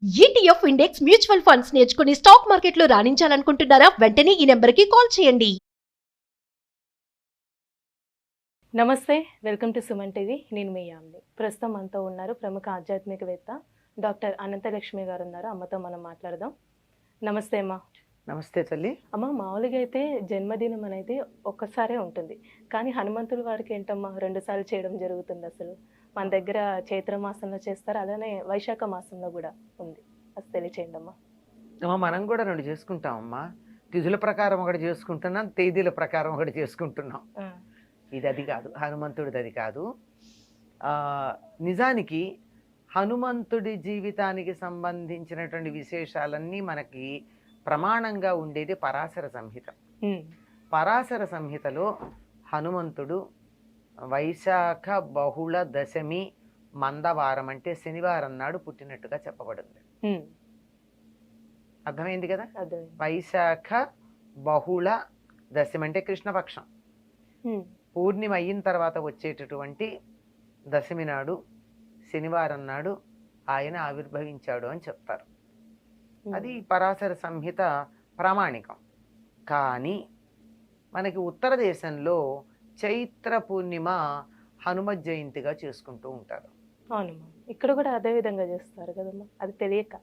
ETF index mutual funds నేర్చుకుని stock మార్కెట్లో రాణించాలనుకుంటున్నారా? వెంటనే ఈ నెంబర్కి కాల్ చేయండి. నమస్తే, వెల్కమ్ టు సుమన్ టీవీ. నేను మీ యామ్ని. ప్రస్తుతం మనతో ఉన్నారు ప్రముఖ ఆధ్యాత్మికవేత్త డాక్టర్ అనంతలక్ష్మి గారు ఉన్నారు. అమ్మతో మనం మాట్లాడదాం. నమస్తే అమ్మ. నమస్తే తల్లి. అమ్మ, మామూలుగా అయితే జన్మదినం అనేది ఒక్కసారే ఉంటుంది, కానీ హనుమంతుల వారికి ఏంటమ్మా 2 సార్లు చేయడం జరుగుతుంది. అసలు మన దగ్గర చైత్ర మాసంలో చేస్తారు, అలానే వైశాఖ మాసంలో కూడా ఉంది. అది తెలియచేయండి అమ్మా. మనం కూడా 2 చేసుకుంటామమ్మా. తిథుల ప్రకారం ఒకటి చేసుకుంటున్నాం, తేదీల ప్రకారం ఒకటి చేసుకుంటున్నాం. ఇది అది కాదు, హనుమంతుడిది అది కాదు. నిజానికి హనుమంతుడి జీవితానికి సంబంధించినటువంటి విశేషాలన్నీ మనకి ప్రమాణంగా ఉండేది పరాశర సంహిత. పరాశర సంహితలో హనుమంతుడు వైశాఖ బహుళ దశమి మందవారం అంటే శనివారం నాడు పుట్టినట్టుగా చెప్పబడింది. అర్థమైంది కదా? వైశాఖ బహుళ దశమి అంటే కృష్ణపక్షం. పూర్ణిమ అయిన తర్వాత వచ్చేటటువంటి దశమి నాడు శనివారం నాడు ఆయన ఆవిర్భవించాడు అని చెప్తారు. అది పరాశర సంహిత ప్రామాణికం. కానీ మనకి ఉత్తర దేశంలో చైత్ర పూర్ణిమ హనుమత్ జయంతిగా చేసుకుంటూ ఉంటారు. అవునమ్మా, ఇక్కడ కూడా అదే విధంగా చేస్తారు కదమ్మా. అది తెలియక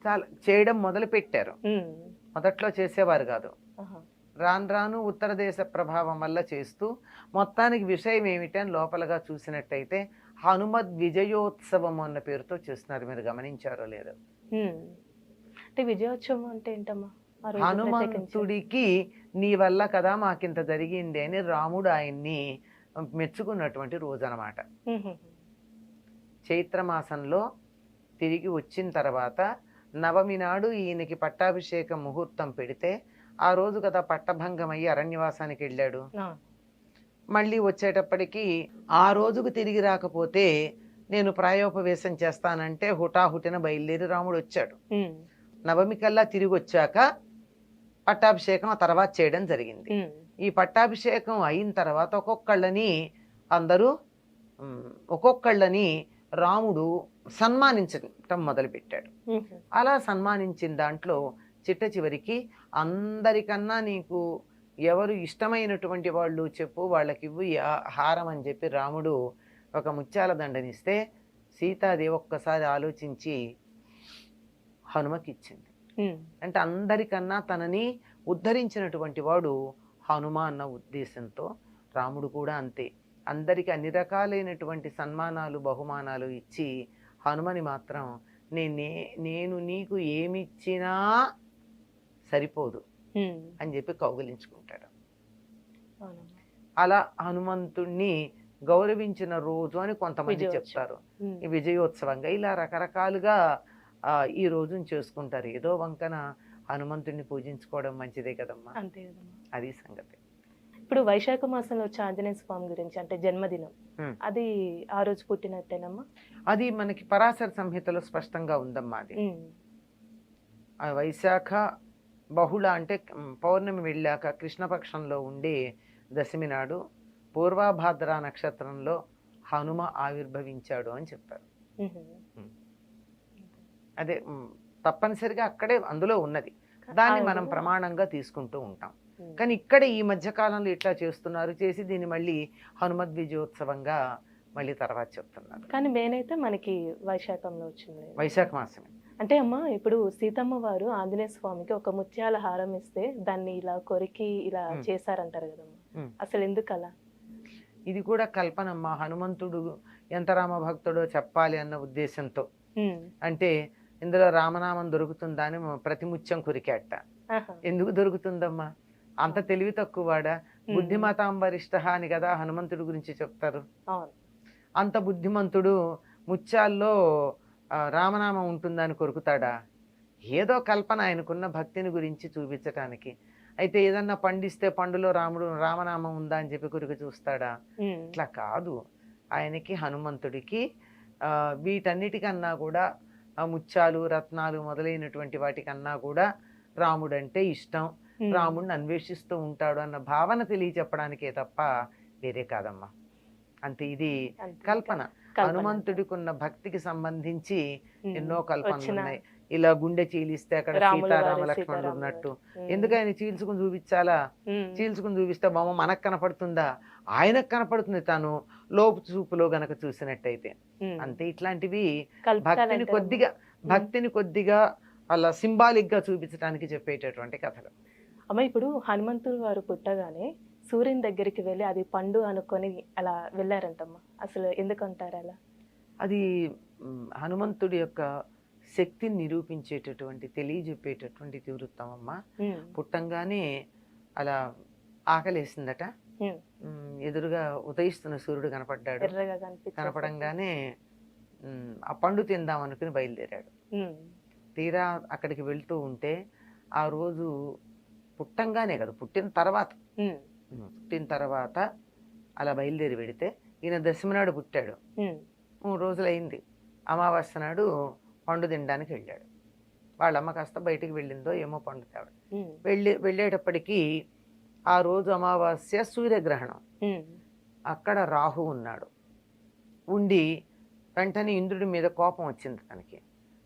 చాలా చేయడం మొదలు పెట్టారు. మొదట్లో చేసేవారు కాదు, రాను రాను ఉత్తర దేశ ప్రభావం వల్ల చేస్తూ మొత్తానికి విషయం ఏమిటని లోపలగా చూసినట్టయితే హనుమద్ విజయోత్సవం అన్న పేరుతో చేస్తున్నారు. మీరు గమనించారో లేదో? అంటే విజయోత్సవం అంటే ఏంటమ్మా? హనుమంతుడికి నీ వల్ల కదా మాకింత జరిగింది అని రాముడు ఆయన్ని మెచ్చుకున్నటువంటి రోజు అన్నమాట. చైత్రమాసంలో తిరిగి వచ్చిన తర్వాత నవమి నాడు ఈయనకి పట్టాభిషేక ముహూర్తం పెడితే ఆ రోజు కదా పట్టభంగం అయ్యి అరణ్యవాసానికి వెళ్ళాడు. మళ్ళీ వచ్చేటప్పటికి ఆ రోజుకు తిరిగి రాకపోతే నేను ప్రాయోపవేశం చేస్తానంటే హుటాహుటిన బయలుదేరి రాముడు వచ్చాడు. నవమి కల్లా తిరిగి వచ్చాక పట్టాభిషేకం ఆ తర్వాత చేయడం జరిగింది. ఈ పట్టాభిషేకం అయిన తర్వాత ఒక్కొక్కళ్ళని రాముడు సన్మానించటం మొదలుపెట్టాడు. అలా సన్మానించిన దాంట్లో చిట్ట చివరికి అందరికన్నా నీకు ఎవరు ఇష్టమైనటువంటి వాళ్ళు చెప్పు, వాళ్ళకి ఇవ్వు హారం అని చెప్పి రాముడు ఒక ముత్యాల దండనిస్తే సీతాదేవి ఒక్కసారి ఆలోచించి హనుమకి ఇచ్చింది. అంటే అందరికన్నా తనని ఉద్ధరించినటువంటి వాడు హనుమ అన్న ఉద్దేశంతో రాముడు కూడా అంతే. అందరికి అన్ని రకాలైనటువంటి సన్మానాలు బహుమానాలు ఇచ్చి హనుమని మాత్రం నేను నీకు ఏమిచ్చినా సరిపోదు అని చెప్పి కౌగిలించుకుంటాడు. అలా హనుమంతుణ్ణి గౌరవించిన రోజు అని కొంతమంది చెప్తారు. ఈ విజయోత్సవంగా ఇలా రకరకాలుగా ఈ రోజును చేసుకుంటారు. ఏదో వంకన హనుమంతుడిని పూజించుకోవడం మంచిదే కదమ్మా. అంతే కదమ్మా. అది సంగతి. ఇప్పుడు వైశాఖ మాసంలో వచ్చే ఆంజనేయ స్వామి గురించి అంటే జన్మదినం, అది ఆ రోజు పుట్టినట్టేనమ్మా? అది మనకి పరాశర సంహితలో స్పష్టంగా ఉందమ్మా. అది వైశాఖ బహుళ అంటే పౌర్ణమి వెళ్ళాక కృష్ణపక్షంలో ఉండే దశమి నాడు పూర్వభాద్ర నక్షత్రంలో హనుమ ఆవిర్భవించాడు అని చెప్పారు. అదే తప్పనిసరిగా అక్కడే అందులో ఉన్నది, దాన్ని మనం ప్రమాణంగా తీసుకుంటూ ఉంటాం. కానీ ఇక్కడ ఈ మధ్య కాలంలో ఇట్లా చేస్తున్నారు, చేసి దీన్ని మళ్ళీ హనుమద్ విజయోత్సవంగా మళ్ళీ తర్వాత చెప్తున్నారు. కానీ మెయిన్ అయితే మనకి వైశాఖంలో వచ్చింది, వైశాఖ మాసమే. అంటే అమ్మా, ఇప్పుడు సీతమ్మ వారు ఆంజనేయ స్వామికి ఒక ముత్యాల హారం ఇస్తే దాన్ని ఇలా కొరికి ఇలా చేశారంటారు కదమ్మా. అసలు ఎందుకు అలా? ఇది కూడా కల్పనమ్మా. హనుమంతుడు ఎంత రామ భక్తుడో చెప్పాలి అన్న ఉద్దేశంతో. అంటే ఇందులో రామనామం దొరుకుతుందా అని ప్రతి ముత్యం కొరికేట. ఎందుకు దొరుకుతుందమ్మా? అంత తెలివి తక్కువ వాడా? బుద్ధిమతాం వరిష్ఠ అని కదా హనుమంతుడి గురించి చెప్తారు. అంత బుద్ధిమంతుడు ముత్యాల్లో రామనామం ఉంటుందని కొరుకుతాడా? ఏదో కల్పన, ఆయనకున్న భక్తిని గురించి చూపించటానికి. అయితే ఏదన్నా పండిస్తే పండులో రామనామం ఉందా అని చెప్పి కొరికి చూస్తాడా? ఇట్లా కాదు. ఆయనకి హనుమంతుడికి వీటన్నిటికన్నా కూడా ముత్యాలు రత్నాలు మొదలైనటువంటి వాటికన్నా కూడా రాముడంటే ఇష్టం, రాముడిని అన్వేషిస్తూ ఉంటాడు అన్న భావన తెలియచెప్పడానికే తప్ప వేరే కాదమ్మా. అంతే, ఇది కల్పన. కల్పన. హనుమంతుడికి ఉన్న భక్తికి సంబంధించి ఉమ్. ఎన్నో కల్పనలు వచ్చిన ఉన్నాయి. ఇలా గుండె చీలిస్తే అక్కడ రాముల వారి, సీతారామ లక్ష్మణుడు సీతారాముల ఉన్నట్టు. వారి. ఎందుకు ఆయన చీల్చుకుని చూపించాలా? ఉమ్. చీల్చుకుని చూపిస్తే బొమ్మ మనకు కనపడుతుందా? ఆయనకు కనపడుతుంది తాను లోపు చూపులో గనక చూసినట్టయితే. ఉమ్. అంతే. ఇట్లాంటివి కల్పితాలు భక్తిని అంటారు. కొద్దిగా అలా సింబాలిక్ గా చూపించడానికి చెప్పేటటువంటి కథలు. అమ్మ ఇప్పుడు హనుమంతుడు వారు పుట్టగానే సూర్యుని దగ్గరికి వెళ్ళి అది పండు అనుకొని అలా వెళ్ళారంటమ్మా. అసలు ఎందుకంటారు అలా? అది హనుమంతుడి యొక్క శక్తిని నిరూపించేటటువంటి తెలియజెప్పేటటువంటి తీవృత్తం అమ్మ. ఉమ్. పుట్టంగానే అలా ఆకలేసిందట. ఉమ్. ఎదురుగా ఉదయిస్తున్న సూర్యుడు కనపడ్డాడు. ఎర్రగా కనిపించారు. కనపడంగానే ఆ పండు తిందాం అనుకుని బయలుదేరాడు. ఉమ్. తీరా అక్కడికి వెళ్తూ ఉంటే ఆ రోజు పుట్టంగానే కదా, పుట్టిన తర్వాత ఉమ్. అలా బయలుదేరి వెడితే ఈయన దశమి నాడు పుట్టాడు. ఉమ్. 3 రోజులైంది. అమావాస్య నాడు పండు తినడానికి వెళ్ళాడు. వాళ్ళమ్మ కాస్త బయటికి వెళ్ళిందో ఏమో పండు తేవడం. ఉమ్. వెళ్ళేటప్పటికీ ఆ రోజు అమావాస్య సూర్యగ్రహణం. ఉమ్. అక్కడ రాహు ఉన్నాడు. ఉండి వెంటనే ఇంద్రుడి మీద కోపం వచ్చింది తనకి.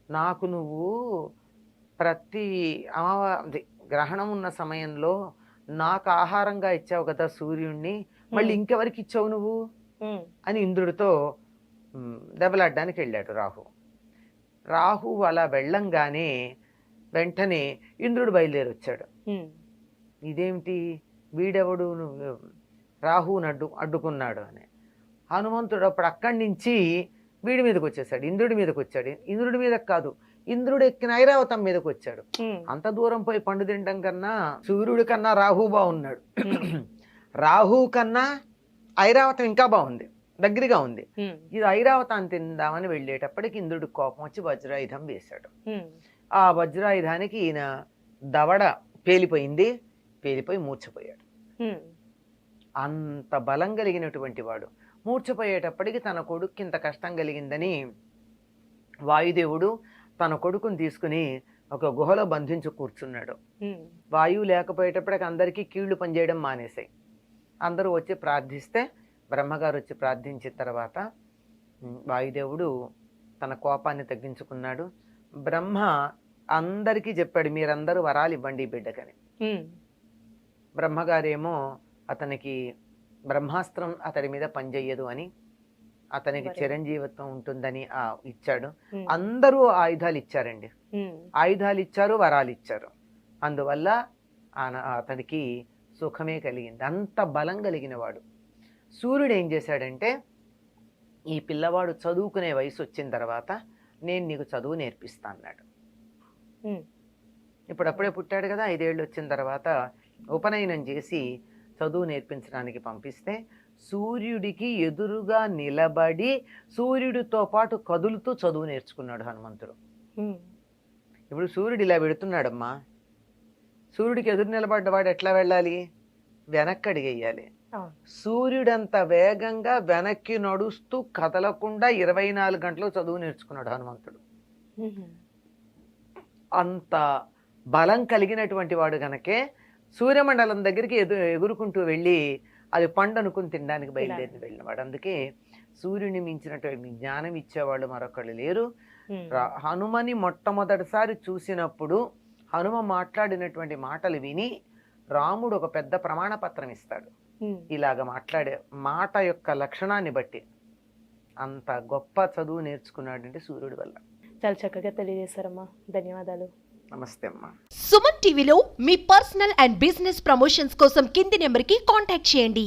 నాకు నువ్వు ప్రతి గ్రహణం ఉన్న సమయంలో నాకు ఆహారంగా ఇచ్చావు కదా సూర్యుడిని, మళ్ళీ ఇంకెవరికి ఇచ్చావు నువ్వు ఉమ్. అని ఇంద్రుడితో దెబ్బలాడడానికి వెళ్ళాడు రాహు అలా వెళ్ళంగానే వెంటనే ఇంద్రుడు బయలుదేరి వచ్చాడు. ఉమ్. ఇదేమిటి వీడెవడు రాహుని అడ్డుకున్నాడు అని. హనుమంతుడు అప్పుడు అక్కడి నుంచి వీడి మీదకి వచ్చేసాడు, ఇంద్రుడి మీదకి వచ్చాడు. ఇంద్రుడి మీదకి కాదు, ఇంద్రుడు ఎక్కిన ఐరావతం మీదకి వచ్చాడు. ఉమ్. అంత దూరం పోయి పండు తినడం కన్నా సూర్యుడి కన్నా రాహు బాగున్నాడు. రాహు కన్నా ఐరావతం ఇంకా బాగుంది, దగ్గరగా ఉంది. ఉమ్. ఇది ఐరావతాన్ని తిందామని వెళ్ళేటప్పటికి ఇంద్రుడికి కోపం వచ్చి వజ్రాయుధం వేశాడు. ఉమ్. ఆ వజ్రాయుధానికి ఈయన దవడ పేలిపోయి మూర్ఛపోయాడు. ఉమ్. అంత బలం కలిగినటువంటి వాడు మూర్ఛపోయేటప్పటికి తన కొడుక్కి ఇంత కష్టం కలిగిందని వాయుదేవుడు తన కొడుకుని తీసుకుని ఒక గుహలో బంధించి కూర్చున్నాడు. ఉమ్. వాయువు లేకపోయేటప్పటికి అందరికీ కీళ్లు పనిచేయడం మానేశాయి. అందరూ వచ్చి ప్రార్థిస్తే బ్రహ్మగారు వచ్చి ప్రార్థించిన తర్వాత వాయుదేవుడు తన కోపాన్ని తగ్గించుకున్నాడు. బ్రహ్మ అందరికీ చెప్పాడు, మీరందరూ వరాలు ఇవ్వండి ఈ బిడ్డకని. ఉమ్. బ్రహ్మగారేమో అతనికి బ్రహ్మాస్త్రం అతడి మీద పనిచేయదు అని, అతనికి చిరంజీవిత్వం ఉంటుందని ఇచ్చాడు. ఉమ్. అందరూ ఆయుధాలు ఇచ్చారండి. ఉమ్. ఆయుధాలు ఇచ్చారు, వరాలు ఇచ్చారు. అందువల్ల అతనికి సుఖమే కలిగింది. అంత బలం కలిగిన వాడు. సూర్యుడు ఏం చేశాడంటే, ఈ పిల్లవాడు చదువుకునే వయసు వచ్చిన తర్వాత నేను నీకు చదువు నేర్పిస్తా అన్నాడు. ఉమ్. ఇప్పుడప్పుడే పుట్టాడు కదా, 5 ఏళ్ళు వచ్చిన తర్వాత ఉపనయనం చేసి చదువు నేర్పించడానికి పంపిస్తే సూర్యుడికి ఎదురుగా నిలబడి సూర్యుడితో పాటు కదులుతూ చదువు నేర్చుకున్నాడు హనుమంతుడు. ఉమ్. ఇప్పుడు సూర్యుడు ఇలా పెడుతున్నాడమ్మా, సూర్యుడికి ఎదురు నిలబడ్డవాడు ఎట్లా వెళ్ళాలి? వెనక్కి అడిగేయాలి. అవును. సూర్యుడంత వేగంగా వెనక్కి నడుస్తూ కదలకుండా 24 గంటలు చదువు నేర్చుకున్నాడు హనుమంతుడు. ఉమ్. అంత బలం కలిగినటువంటి వాడు గనకే సూర్యమండలం దగ్గరికి ఎగురుకుంటూ వెళ్ళి అది పండు అనుకుని తినడానికి వెళ్ళినవాడు. అందుకే సూర్యుని మించినటువంటి జ్ఞానం ఇచ్చేవాళ్ళు మరొకళ్ళు లేరు. ఉమ్. హనుమని మొట్టమొదటిసారి చూసినప్పుడు హనుమ మాట్లాడినటువంటి మాటలు విని రాముడు ఒక పెద్ద ప్రమాణ పత్రం ఇస్తాడు. ఉమ్. ఇలాగ మాట్లాడే మాట యొక్క లక్షణాన్ని బట్టి అంత గొప్ప చదువు నేర్చుకున్నాడంటే సూర్యుడి వల్ల. చాలా చక్కగా తెలియజేశారమ్మా, ధన్యవాదాలు. నమస్తే అమ్మా. సుమన్ టీవీలో మీ పర్సనల్ అండ్ బిజినెస్ ప్రమోషన్స్ కోసం కింది నెంబర్కి కాంటాక్ట్ చేయండి.